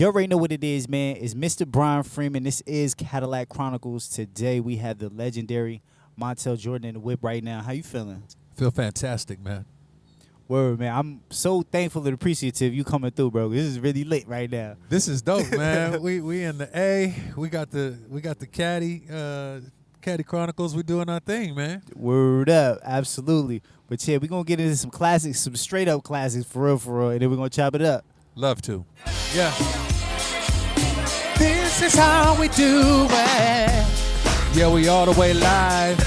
You already know what it is, man. It's Mr. Brian Freeman. This is Cadillac Chronicles. Today we have the legendary Montell Jordan in the whip right now. How you feeling? Feel fantastic, man. Word, man. I'm so thankful and appreciative you coming through, bro. This is really lit right now. This is dope, man. we in the A. We got the Caddy Chronicles. We doing our thing, man. Word up, absolutely. But yeah, we gonna get into some classics, some straight up classics for real, and then we're gonna chop it up. Love to. Yeah. This is how we do it. Yeah, we all the way live.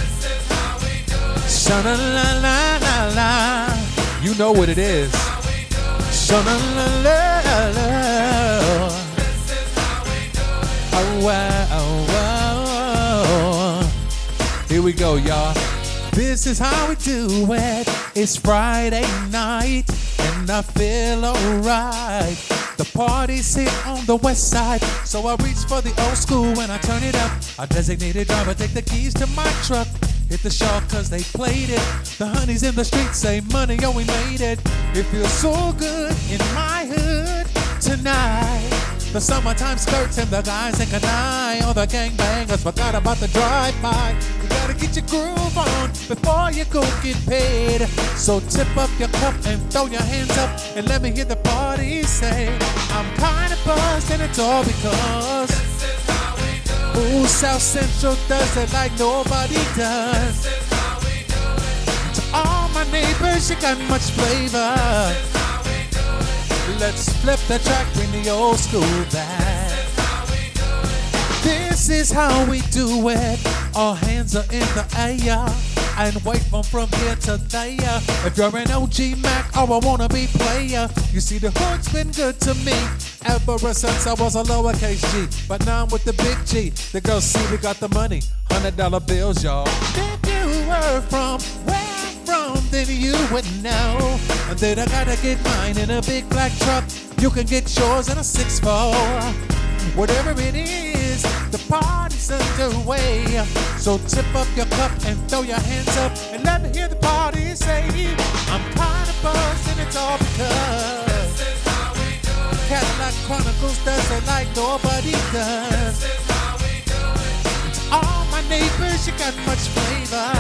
Sha-la-la-la-la-la. You know what it is. Sha-la-la-la-la. Oh, wow, oh, wow. Here we go, y'all. This is how we do it. It's Friday night and I feel alright. The party's here on the west side, so I reach for the old school when I turn it up. A designated driver take the keys to my truck. Hit the shawl cause they played it. The honeys in the streets say money, oh we made it. It feels so good in my hood tonight. The summertime skirts and the guys in Kanai. All the gangbangers forgot about the drive-by. You gotta get your groove on before you go get paid. So tip up your cup and throw your hands up and let me hear the party say, I'm kinda buzzed and it's all because ooh, South Central does it like nobody does. To all my neighbors, you got much flavor. Let's flip the track, bring the old school back. This is how we do it. All hands are in the air and wave from here to there. If you're an OG Mac or a wannabe player, you see the hood's been good to me ever since I was a lowercase G. But now I'm with the big G. The girls see we got the money, $100 bills, y'all. If you were from where I'm from, then you would know that I gotta get mine in a big black truck. You can get yours in a 6'4". Whatever it is, the party's underway. So tip up your cup and throw your hands up and let me hear the party say, I'm kinda buzzed and it's all because Cadillac Chronicles does it like nobody does. To all my neighbors, you got much flavor.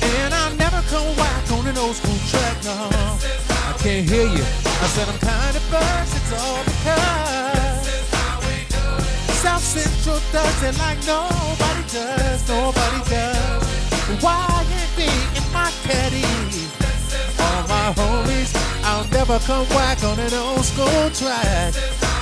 And I'll never come whack on an old school track, no. I can't hear you. I said I'm kinda buzzed, it's all because South Central does it like nobody does, nobody does. Y&B in my caddy. All my homies, I'll never come whack on an old school track.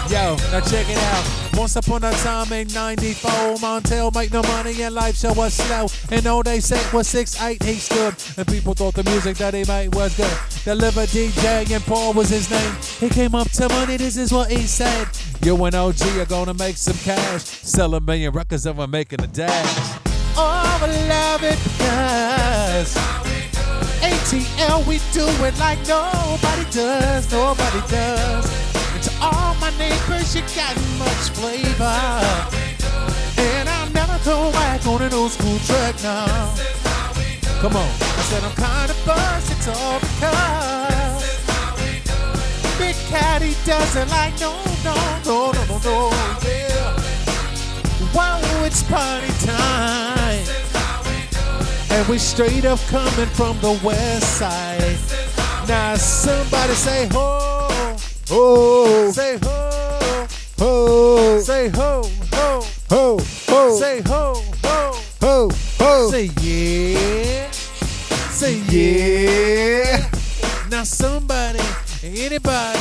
Yo, now check it out. Once upon a time in 94, Montell make no money and life show was slow. And all they said was 6'8", he stood. And people thought the music that he made was good. Delivered DJ and Paul was his name. He came up to money, this is what he said. You and OG are gonna make some cash. Sell a million records and we're making a dash. Oh, I love it because ATL, we do it like nobody does, nobody does. And to all my neighbors, you got much flavor. And I'll never go back on an old school track now. Come on, I said I'm kinda buzzed, it's all because Big Caddy does it like no, yeah. Wow, it's party time. And we straight up coming from the west side. Now somebody say ho, Oh, say ho, ho, say ho, ho, ho, ho, say ho, ho, ho, ho. say yeah, say Yeah. Now somebody, anybody,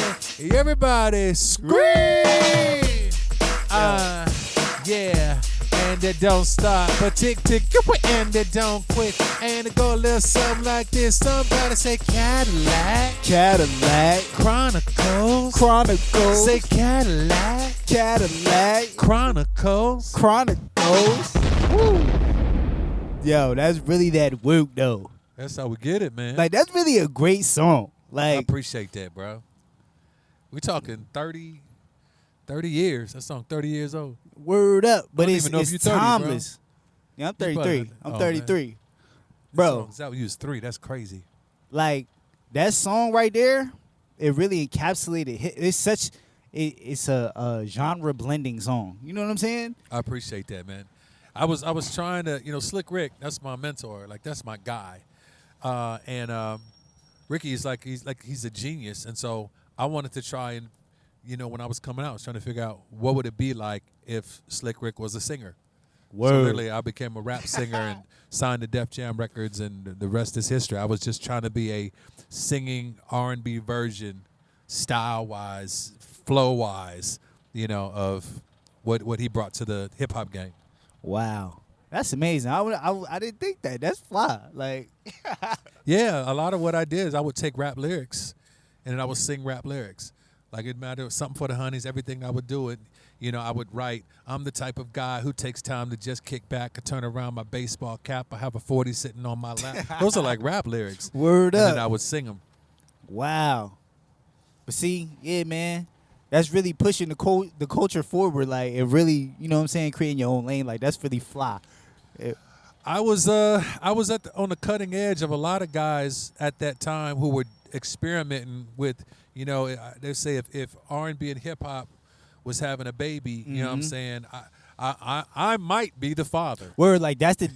everybody scream. Yeah. And it don't stop, but tick, and it don't quit. And it go a little something like this. Somebody say Cadillac, Cadillac, Chronicles, Chronicles, say Cadillac, Cadillac, Chronicles. Chronicles. Woo. Yo, that's really that work though. That's how we get it, man. Like that's really a great song. I Like appreciate that, bro. We talking 30 years. That song 30 years old. word up, but don't it's even know if you're 30, timeless. Yeah, I'm 33. You I'm oh, 33. Man. Bro, That was you was 3. That's crazy. like that song right there, it really encapsulated. It's such it's a genre blending song. You know what I'm saying? I appreciate that, man. I was trying to, Slick Rick. That's my mentor. Like that's my guy. And Ricky is he's a genius, and so I wanted to try and, when I was coming out, I was trying to figure out what would it be like if Slick Rick was a singer. Word. So literally, I became a rap singer and signed to Def Jam Records, and the rest is history. I was just trying to be a singing R&B version, style-wise, flow-wise, of what he brought to the hip hop game. Wow, that's amazing. I didn't think that. That's fly. Like, Yeah, a lot of what I did is I would take rap lyrics, and then I would sing rap lyrics. Like it mattered, something for the honeys, everything I would do it. I would write, I'm the type of guy who takes time to just kick back and turn around my baseball cap. I have a 40 sitting on my lap. Those are like rap lyrics. Word and up. And then I would sing them. Wow. But see, yeah, man, that's really pushing the culture forward. Like, it really, you know what I'm saying, creating your own lane. Like, that's really fly. I was on the cutting edge of a lot of guys at that time who were experimenting with, they say if R&B and hip hop was having a baby, you know what I'm saying, I might be the father. Word, like that's the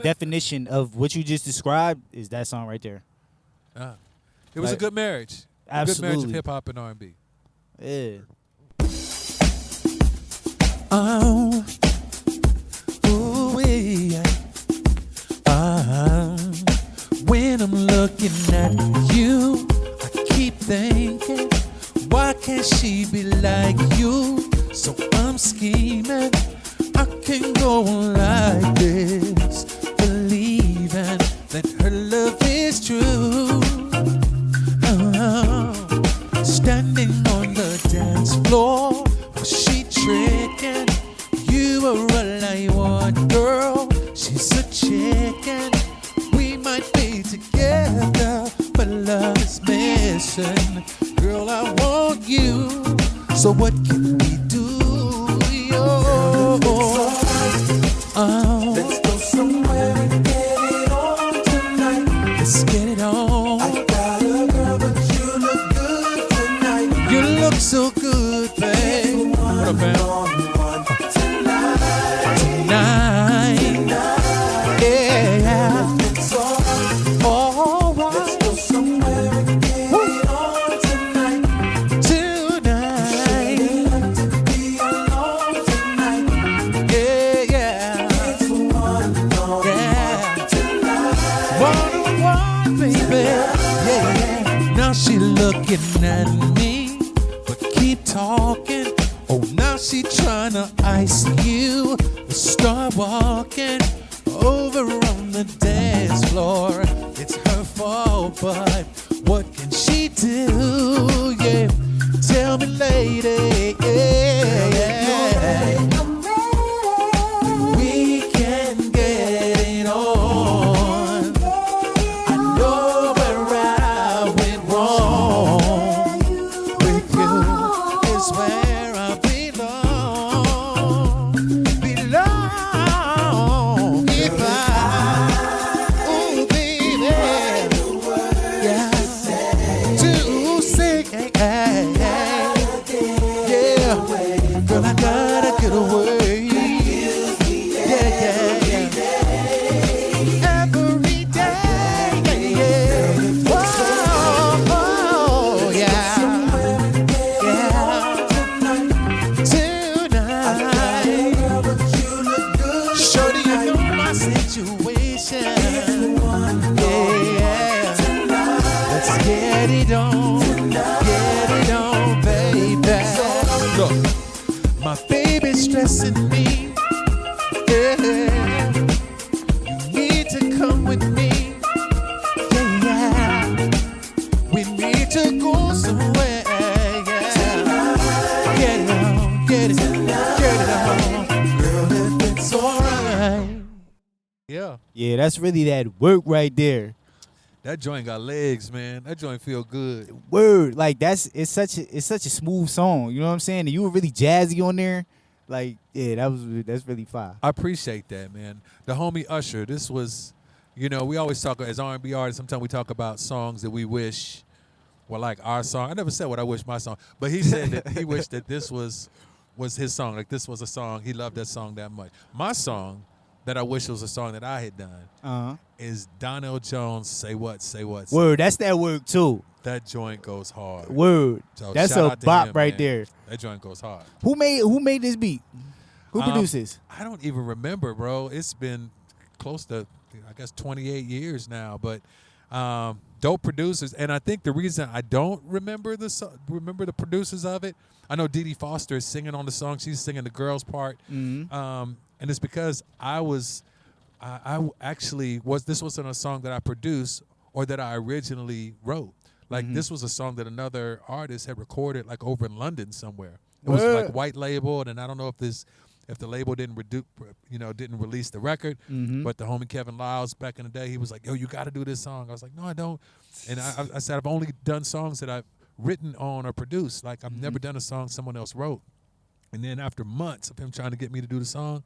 definition of what you just described is that song right there. It was a good marriage. Absolutely. A good marriage of hip hop and R&B. Yeah. Oh, ooh, yeah. When I'm looking at you, I keep thinking, why can't she be like you? So I'm scheming, I can go on like this, believing that her love is true. Standing on the dance floor, was she tricking? You are all I want, girl. She's a chicken. We might be together, but love is missing. Girl, I want you. So what can we do? Let's go somewhere and get it on tonight. Let's get it on. I got a girl, but you look good tonight. You look so good, babe. What up, man? Tonight. Yeah. It's alright. All right. Let's go somewhere and get it on tonight. Tonight. Like to be alone tonight. Yeah. It's one on Yeah. tonight. One-on-one, baby. Yeah. Now she looking at me, but keep talking. Oh, now she tryna ice you. Start walking over on the dance floor. It's her fault, but what can she do? Yeah, tell me, lady. Yeah. We can get it on. I know where I went wrong. With you is where I belong. If ooh, baby, yeah, to sing, yeah, girl, I gotta get away, yeah. Every day, yeah. Whoa, yeah. Tonight, shorty, you know my situation, yeah. Let's get it on, baby. Look, my baby's stressing me, yeah. You need to come with me, yeah. We need to go somewhere, yeah. Get it on, get it on, girl, if it's alright. Yeah. Yeah, that's really that work right there. That joint got legs, man. That joint feel good. Word, like it's such a smooth song. You know what I'm saying? And you were really jazzy on there. Like, yeah, that's really fire. I appreciate that, man. The homie Usher, this was, we always talk as R&B artists, sometimes we talk about songs that we wish well, like our song. I never said what I wish my song, but he said that he wished that this was his song. Like this was a song. He loved that song that much. My song that I wish was a song that I had done is Donnell Jones, Say What, Say What. Word, that's that work too. That joint goes hard. Word. So That's shout a out to bop him, right man. there. That joint goes hard. Who made this beat? Who produces? I don't even remember, bro. It's been close to, I guess, 28 years now. But dope producers, and I think the reason I don't remember the producers of it, I know Dee Dee Foster is singing on the song. She's singing the girls' part, and it's because I actually this wasn't a song that I produced or that I originally wrote. Like this was a song that another artist had recorded, like over in London somewhere. It was like white labeled, and I don't know if the label didn't release the record. But the homie Kevin Lyles back in the day, he was like, "Yo, you got to do this song." I was like, "No, I don't." And I said, "I've only done songs that I've written on or produced. Like I've never done a song someone else wrote." And then after months of him trying to get me to do the song,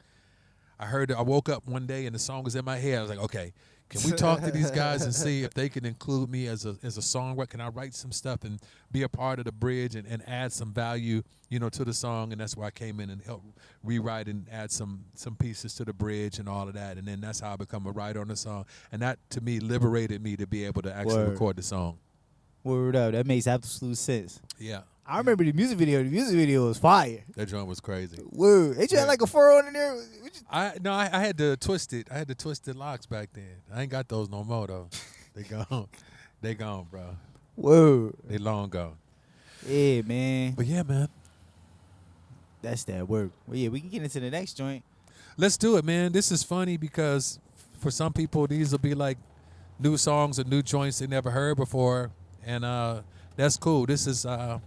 I woke up one day and the song was in my head. I was like, okay, can we talk to these guys and see if they can include me as a songwriter? Can I write some stuff and be a part of the bridge and add some value, to the song? And that's where I came in and helped rewrite and add some pieces to the bridge and all of that. And then that's how I become a writer on the song. And that, to me, liberated me to be able to actually record the song. Word up. That makes absolute sense. Yeah. I remember the music video. The music video was fire. That joint was crazy. Word. They just had like a furrow in there. I had to twist it. I had the twisted locks back then. I ain't got those no more though. They gone. They gone, bro. Word. They long gone. Yeah, man. But yeah, man. That's that work. Well, yeah, we can get into the next joint. Let's do it, man. This is funny because for some people these will be like new songs or new joints they never heard before, and that's cool. This is a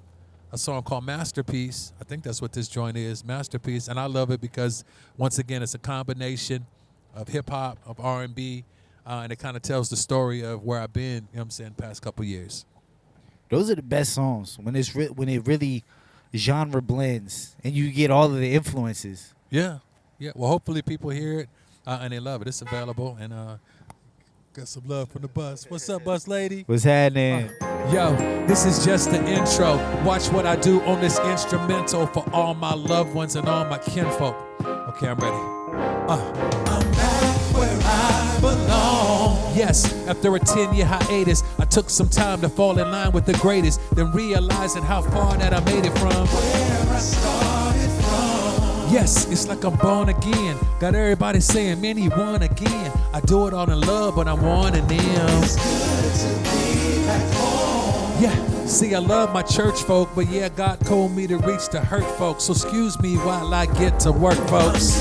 song called Masterpiece. I think that's what this joint is, Masterpiece. And I love it because, once again, it's a combination of hip-hop, of R&B, and it kind of tells the story of where I've been, the past couple years. Those are the best songs, when when it really genre blends and you get all of the influences. Yeah. Well, hopefully people hear it and they love it. It's available, and got some love from the bus. What's up, bus lady? What's happening? Yo, this is just the intro. Watch what I do on this instrumental for all my loved ones and all my kinfolk. Okay, I'm ready. I'm back where I belong. Yes, after a 10-year hiatus, I took some time to fall in line with the greatest, then realizing how far that I made it from Where I started from. Yes, it's like I'm born again. Got everybody saying, man, he won again. I do it all in love, but I'm one of them. It's good to be back home. Yeah, see, I love my church folk, but yeah, God told me to reach the hurt folks. So excuse me while I get to work, folks.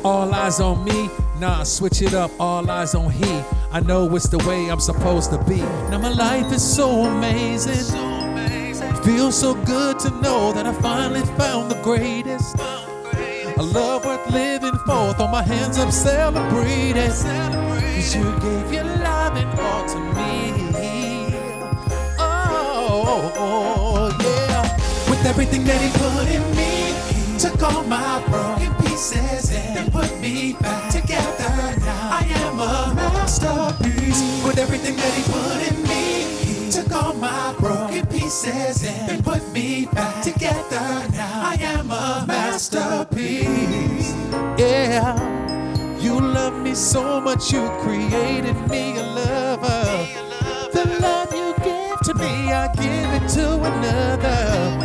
All eyes on me, nah, switch it up, all eyes on he. I know it's the way I'm supposed to be. Now my life is so amazing. Feels so good to know that I finally found the greatest. A love worth living for, throw my hands up, celebrate it. Cause you gave your love and all to me. Oh, yeah. With everything that he put in me, he took all my broken pieces and put me back together. Now I am a masterpiece. With everything that he put in me, he took all my broken pieces and put me back together. Now I am a masterpiece. Yeah, you love me so much, you created me a lover. The love you gave to me, I give it to another.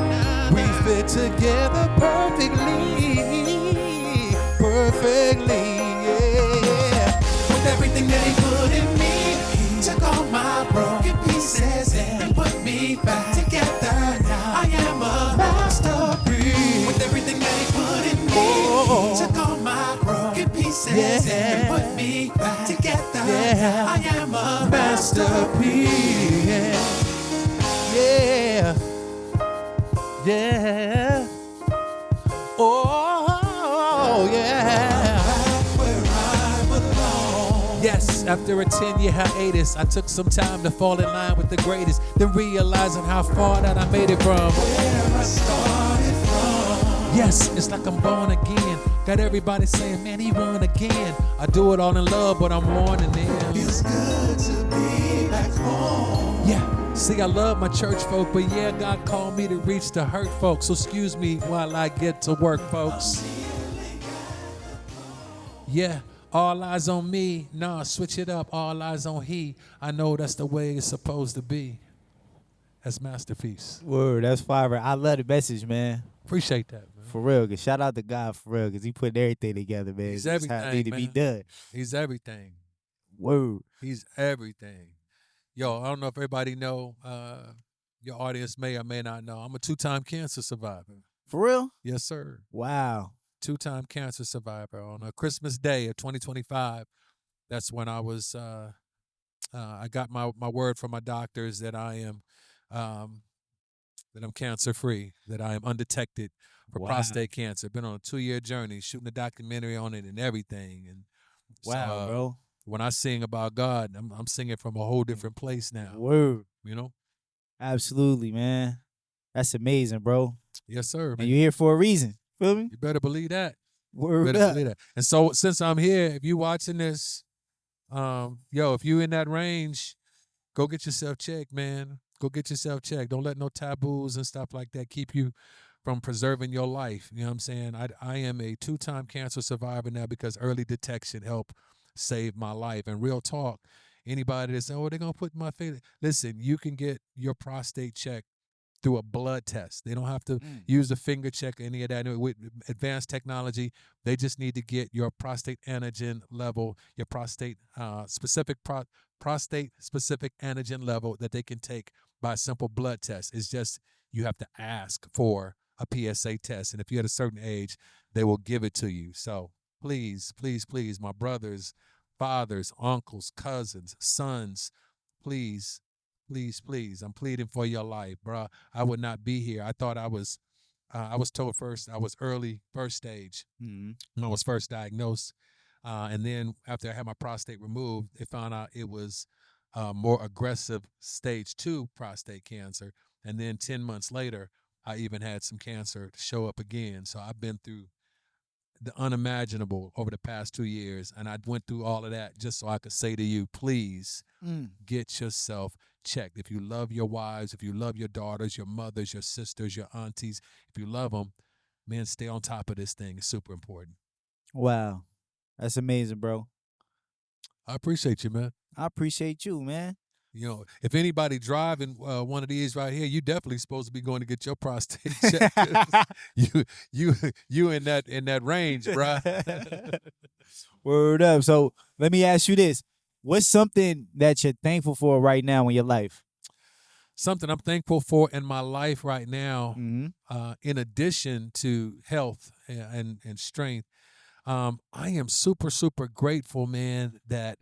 We fit together perfectly, yeah. With everything that he put in me, he took all my broken pieces and put me back together. Now I am a masterpiece. With everything that he put in me, he took all my broken pieces and put me back together. Now I am a masterpiece. Yeah. Oh, yeah. Where I belong. Yes, after a 10-year hiatus, I took some time to fall in line with the greatest, then realizing how far that I made it from Where I started from. Yes, it's like I'm born again. Got everybody saying, man, he won again. I do it all in love, but I'm warning them. Feels good to be back home. Yeah, see, I love my church folk, but yeah, God called me to reach the hurt folks. So excuse me while I get to work, folks. Yeah, all eyes on me. Nah, switch it up. All eyes on he. I know that's the way it's supposed to be. That's masterpiece. Word, that's fire. I love the message, man. Appreciate that, man. For real. 'Cause shout out to God for real, because he put everything together, man. He's It's how it need everything, to be man. done. He's everything. Word. He's everything. Yo, I don't know if everybody know, your audience may or may not know, I'm a 2-time cancer survivor. For real? Yes, sir. Wow. 2-time cancer survivor. On a Christmas Day of 2025, that's when I was, I got my word from my doctors that I am, that I'm cancer free, that I am undetected for Wow. prostate cancer. Been on a 2-year journey, shooting a documentary on it and everything. And Wow, so, bro. when I sing about God, I'm singing from a whole different place now. Word. You know? Absolutely, man. That's amazing, bro. Yes, sir. Man. And you're here for a reason. Feel me? You better believe that. Word Better up. believe that. And so since I'm here, if you watching this, if you in that range, go get yourself checked, man. Go get yourself checked. Don't let no taboos and stuff like that keep you from preserving your life. You know what I'm saying? I am a 2-time cancer survivor now because early detection helped save my life. And real talk, anybody that's, oh, they're going to put my face. Listen, you can get your prostate checked through a blood test. They don't have to use the finger check or any of that. With advanced technology, they just need to get your prostate antigen level, your prostate prostate specific antigen level that they can take by a simple blood test. It's just you have to ask for a PSA test, and if you're at a certain age, they will give it to you. So please, please, please, my brothers, fathers, uncles, cousins, sons, please, please, please, I'm pleading for your life, bruh. I would not be here. I thought I was told first I was early, first stage, when I was first diagnosed. And then after I had my prostate removed, they found out it was more aggressive stage 2 prostate cancer. And then 10 months later, I even had some cancer show up again. So I've been through the unimaginable over the past 2 years. And I went through all of that just so I could say to you, please get yourself checked. If you love your wives, if you love your daughters, your mothers, your sisters, your aunties, if you love them, man, stay on top of this thing. It's super important. Wow. That's amazing, bro. I appreciate you, man. I appreciate you, man. You know, if anybody driving one of these right here, you definitely supposed to be going to get your prostate checked. you in that range, bruh. Word up. So let me ask you this. What's something that you're thankful for right now in your life? Something I'm thankful for in my life right now, in addition to health and strength, I am super, super grateful, man, that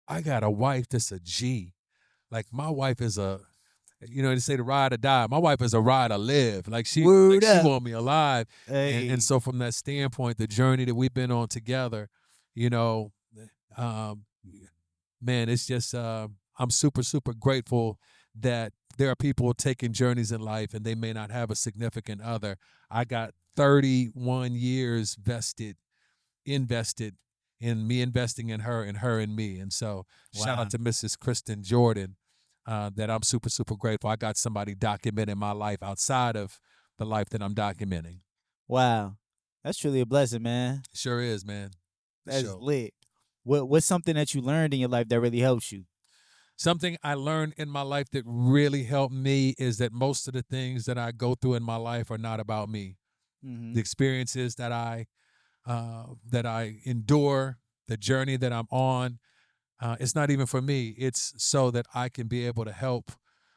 I got a wife that's a G. Like my wife is they say the ride or die. My wife is a ride or live. Like she want me alive. Hey. And so from that standpoint, the journey that we've been on together, man, it's just I'm super, super grateful that there are people taking journeys in life and they may not have a significant other. I got 31 years invested in me investing in her and her in me. And so shout out to Mrs. Kristen Jordan, that I'm super, super grateful. I got somebody documenting my life outside of the life that I'm documenting. Wow. That's truly a blessing, man. Sure is, man. That's lit. What's something that you learned in your life that really helps you? Something I learned in my life that really helped me is that most of the things that I go through in my life are not about me. The experiences that I endure, the journey that I'm on, it's not even for me. It's so that I can be able to help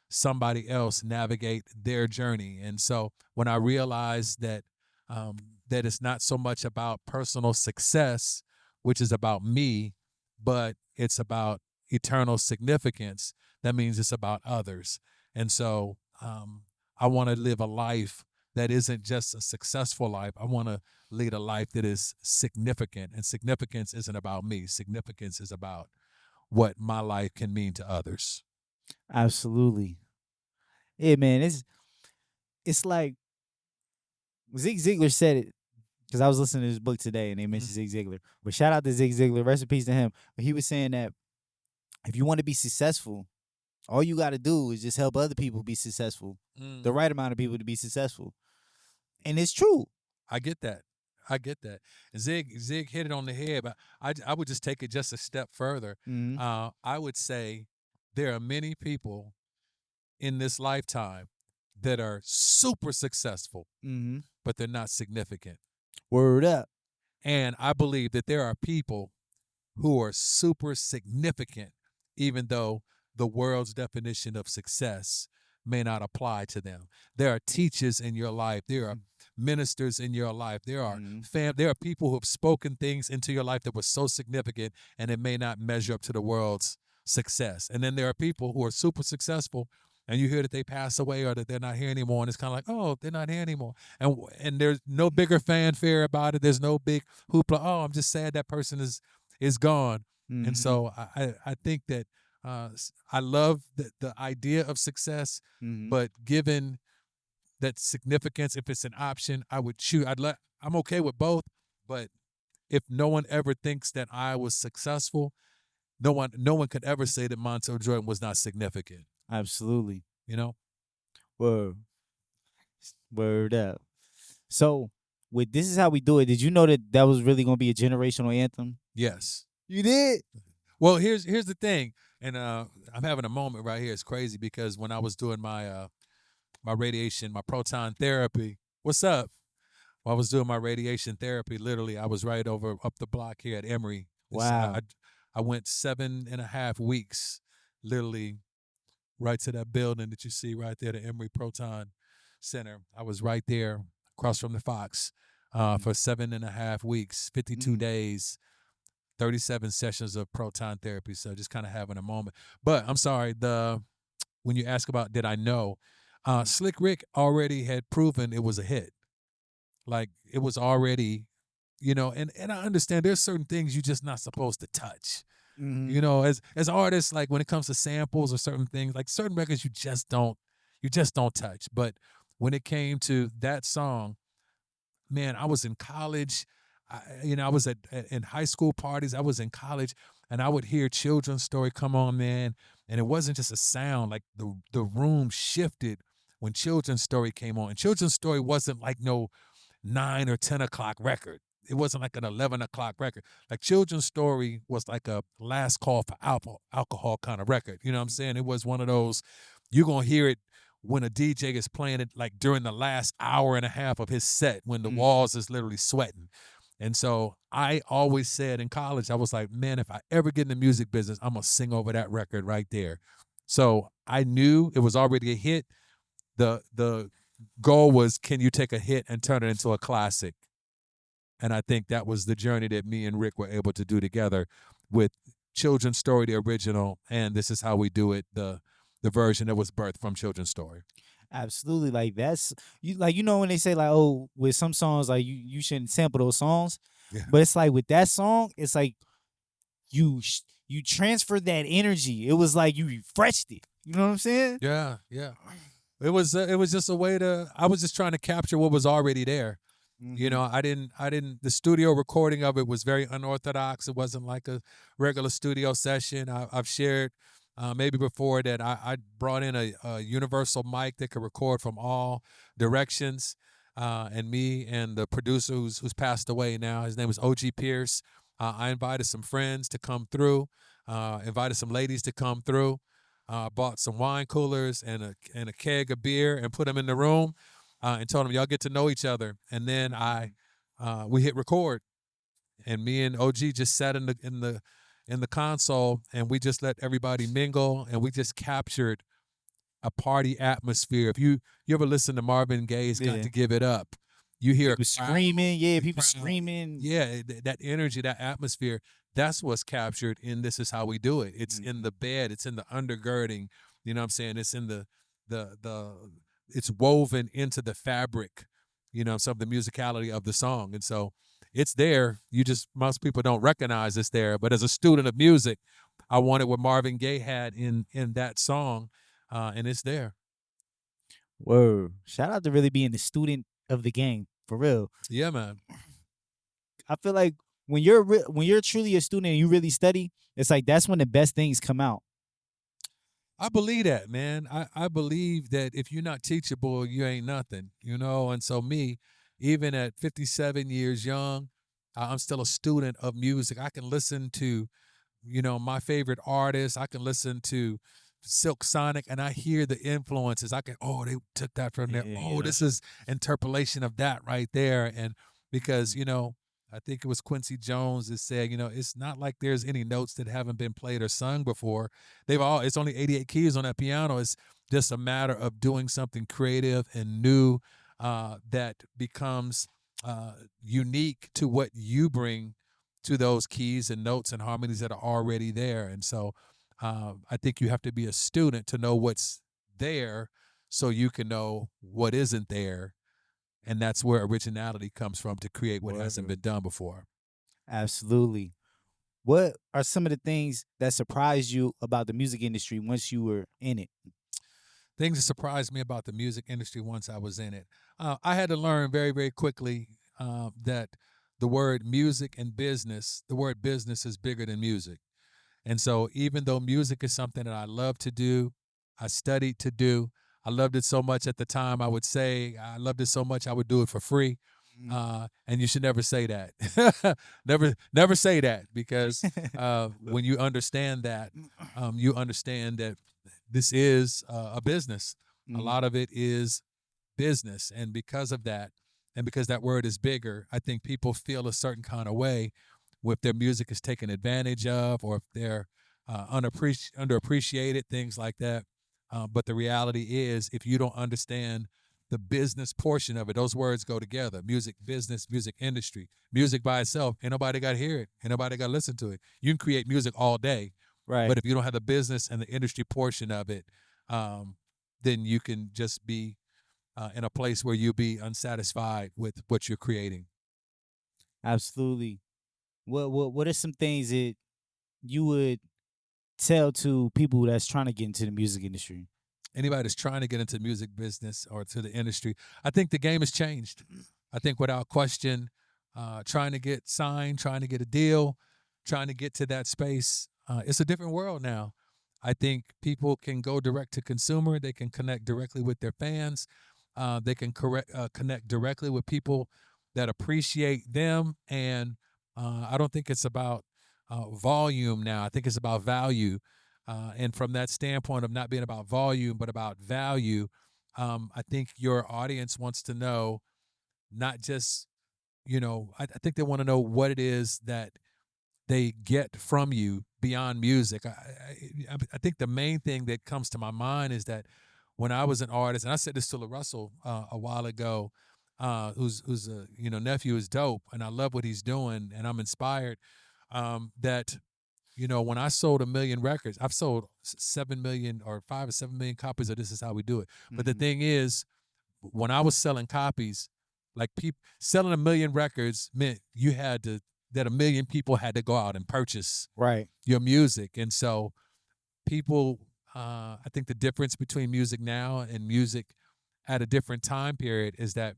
somebody else navigate their journey. And so when I realized that that it's not so much about personal success, which is about me, but it's about eternal significance, that means it's about others. And so I want to live a life that isn't just a successful life. I want to lead a life that is significant. And significance isn't about me. Significance is about what my life can mean to others. Absolutely. Yeah, man. It's like Zig Ziglar said it because I was listening to this book today and they mentioned Zig Ziglar. But shout out to Zig Ziglar, rest in peace to him. But he was saying that if you want to be successful, all you got to do is just help other people be successful, the right amount of people to be successful, and it's true. I get that. I get that. Zig hit it on the head, but I would just take it just a step further. Mm-hmm. I would say there are many people in this lifetime that are super successful, Mm-hmm. but they're not significant. Word up. And I believe that there are people who are super significant, even though the world's definition of success may not apply to them. There are teachers in your life. There are ministers in your life. There are there are people who have spoken things into your life that were so significant, and it may not measure up to the world's success. And then there are people who are super successful, and you hear that they pass away or that they're not here anymore, and it's kind of like, oh, they're not here anymore. And there's no bigger fanfare about it. There's no big hoopla. Oh, I'm just sad that person is gone. Mm-hmm. And so I think that I love the idea of success, but given that significance, if it's an option, I would choose. I'm okay with both, but if no one ever thinks that I was successful, no one could ever say that Montell Jordan was not significant. Absolutely. You know? Word up. So with This Is How We Do It, did you know that was really gonna be a generational anthem? Yes. You did. Well, here's the thing, and I'm having a moment right here. It's crazy because when I was doing my my radiation, my proton therapy. What's up? While I was doing my radiation therapy, literally, I was right up the block here at Emory. Wow. I went 7.5 weeks, literally, right to that building that you see right there, the Emory Proton Center. I was right there across from the Fox for 7.5 weeks, 52 days, 37 sessions of proton therapy. So just kind of having a moment. But I'm sorry, when you ask about did I know, Slick Rick already had proven it was a hit. Like it was already, and I understand there's certain things you're just not supposed to touch. You know, as artists, like when it comes to samples or certain things, like certain records you just don't touch. But when it came to that song, man, I was in college. I was in high school parties. I was in college, and I would hear Children's Story come on, man, and it wasn't just a sound. Like the room shifted when Children's Story came on. And Children's Story wasn't like no 9 or 10 o'clock record. It wasn't like an 11 o'clock record. Like Children's Story was like a last call for alcohol kind of record. You know what I'm saying? It was one of those, you're going to hear it when a DJ is playing it like during the last hour and a half of his set when the walls is literally sweating. And so I always said in college, I was like, man, if I ever get in the music business, I'm going to sing over that record right there. So I knew it was already a hit. The goal was, can you take a hit and turn it into a classic? And I think that was the journey that me and Rick were able to do together with Children's Story, the original, and This Is How We Do It, the version that was birthed from Children's Story. Absolutely. Like that's when they say like, oh, with some songs like you shouldn't sample those songs. Yeah. But it's like with that song, it's like you transferred that energy. It was like you refreshed it. You know what I'm saying? Yeah. It was just a way I was just trying to capture what was already there. You know, I didn't the studio recording of it was very unorthodox. It wasn't like a regular studio session. I've shared maybe before that I brought in a universal mic that could record from all directions. And me and the producer who's passed away now, his name is O.G. Pierce. I invited some friends to come through, invited some ladies to come through, bought some wine coolers and a keg of beer and put them in the room. And told them, y'all get to know each other. And then we hit record, and me and OG just sat in the console, and we just let everybody mingle, and we just captured a party atmosphere. If you ever listen to Marvin Gaye's "Got to Give It Up," you hear people screaming, people screaming, that energy, that atmosphere. That's what's captured in "This Is How We Do It." It's in the bed, it's in the undergirding. You know what I'm saying? It's in the it's woven into the fabric, some of the musicality of the song. And so it's there. Most people don't recognize it's there. But as a student of music, I wanted what Marvin Gaye had in that song, and it's there. Word. Shout out to really being the student of the game, for real. Yeah, man. I feel like when you're truly a student and you really study, it's like that's when the best things come out. I believe that, man. I believe that if you're not teachable, you ain't nothing, you know? And so, me, even at 57 years young, I'm still a student of music. I can listen to, my favorite artists. I can listen to Silk Sonic and I hear the influences. I can, oh, they took that from there. Oh, this is interpolation of that right there. And because, I think it was Quincy Jones that said, it's not like there's any notes that haven't been played or sung before. It's only 88 keys on that piano. It's just a matter of doing something creative and new that becomes unique to what you bring to those keys and notes and harmonies that are already there. And so I think you have to be a student to know what's there so you can know what isn't there. And that's where originality comes from to create what hasn't been done before. Absolutely. What are some of the things that surprised you about the music industry once you were in it? Things that surprised me about the music industry once I was in it. I had to learn very, very quickly that the word music and business, the word business is bigger than music. And so even though music is something that I love to do, I studied to do, I loved it so much at the time, I would say, I loved it so much I would do it for free. And you should never say that. never say that, because when you understand that, you understand that this is a business. A lot of it is business. And because of that, and because that word is bigger, I think people feel a certain kind of way if their music is taken advantage of, or if they're underappreciated, things like that. But the reality is, if you don't understand the business portion of it, those words go together: music business, music industry. Music by itself, ain't nobody got to hear it, ain't nobody got to listen to it. You can create music all day, Right. but if you don't have the business and the industry portion of it, then you can just be in a place where you'll be unsatisfied with what you're creating. Absolutely. What are some things that you would tell to people that's trying to get into the music industry? Anybody that's trying to get into the music business or to the industry, I think the game has changed. I think without question, trying to get signed, trying to get a deal, trying to get to that space, it's a different world now. I think people can go direct to consumer. They can connect directly with their fans. They can connect directly with people that appreciate them. And I don't think it's about volume now. I think it's about value. And from that standpoint of not being about volume, but about value, I think your audience wants to know not just, I think they want to know what it is that they get from you beyond music. I think the main thing that comes to my mind is that when I was an artist, and I said this to LaRussell a while ago, who's a nephew is dope, and I love what he's doing, and I'm inspired that when I sold 1 million records, I've sold 7 million or 5 or 7 million copies of This Is How We Do It. But the thing is, when I was selling copies, like selling 1 million records meant that 1 million people had to go out and purchase your music. And so people, I think the difference between music now and music at a different time period is that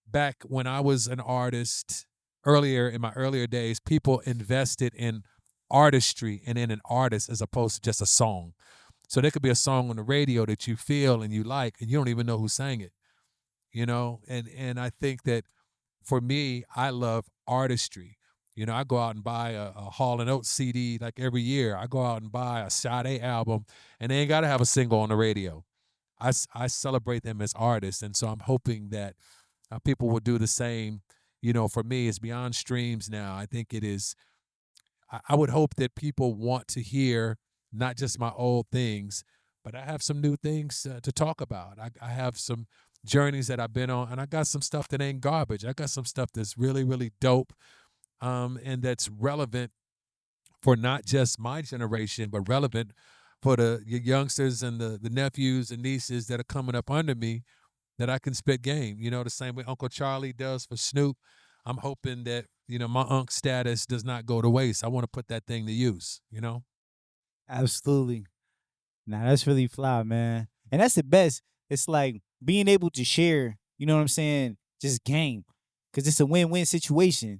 back when I was an artist, in my earlier days, people invested in artistry and in an artist as opposed to just a song. So there could be a song on the radio that you feel and you like, and you don't even know who sang it, And I think that for me, I love artistry. I go out and buy a Hall & Oates CD like every year. I go out and buy a Sade album, and they ain't got to have a single on the radio. I celebrate them as artists, and so I'm hoping that people will do the same. For me, it's beyond streams now. I think it is. I would hope that people want to hear not just my old things, but I have some new things to talk about. I have some journeys that I've been on, and I got some stuff that ain't garbage. I got some stuff that's really, really dope, and that's relevant for not just my generation, but relevant for the youngsters and the nephews and nieces that are coming up under me, that I can spit game, the same way Uncle Charlie does for Snoop. I'm hoping that, my Unc status does not go to waste. I want to put that thing to use, Absolutely. Nah, that's really fly, man. And that's the best. It's like being able to share, you know what I'm saying? Just game. because it's a win-win situation,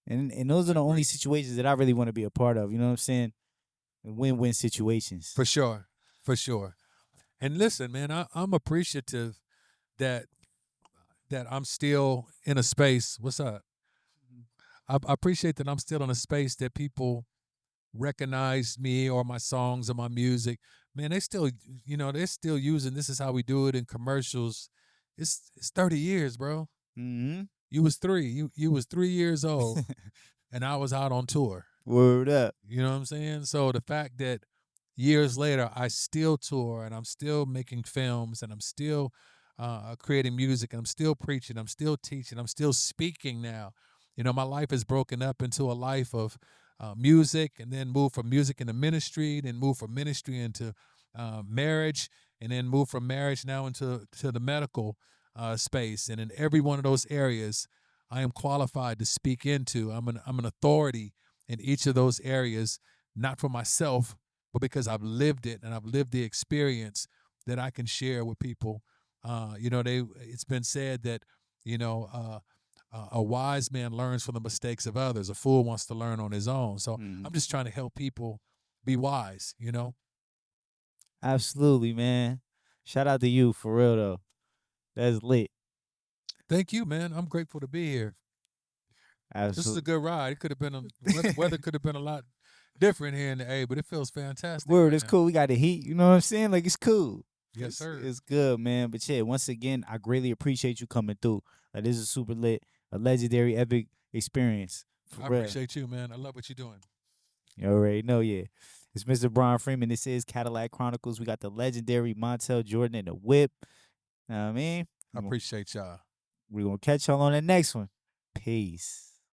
and those are the only situations that I really want to be a part of. You know what I'm saying? Win-win situations. For sure. For sure. And listen, man, I'm appreciative that I'm still in a space. What's up? I appreciate that I'm still in a space that people recognize me or my songs or my music. Man, they still, they're still using "This Is How We Do It" in commercials. It's 30 years, bro. Mm-hmm. You was 3. You was 3 years old, and I was out on tour. Word up. You know what I'm saying? So the fact that years later I still tour and I'm still making films and I'm still creating music and I'm still preaching, I'm still teaching, I'm still speaking now. My life is broken up into a life of music, and then move from music into ministry, then move from ministry into marriage, and then move from marriage now into the medical space. And in every one of those areas, I am qualified to speak into. I'm an authority in each of those areas, not for myself, but because I've lived it and I've lived the experience that I can share with people. It's been said that, a wise man learns from the mistakes of others. A fool wants to learn on his own. So I'm just trying to help people be wise, Absolutely, man. Shout out to you for real though. That's lit. Thank you, man. I'm grateful to be here. Absolutely. This is a good ride. It could have been weather could have been a lot different here in the A, but it feels fantastic. Word, right it's now. cool. We got the heat. You know what I'm saying? Like, it's cool. Yes, sir. It's good, man. But yeah, once again, I greatly appreciate you coming through. Like, this is super lit, a legendary, epic experience. I real. appreciate you, man. I love what you're doing. You already know, yeah. It's Mr. Brian Freeman. This is Cadillac Chronicles. We got the legendary Montell Jordan in the whip. Know what I mean? I appreciate y'all. We're going to catch y'all on the next one. Peace.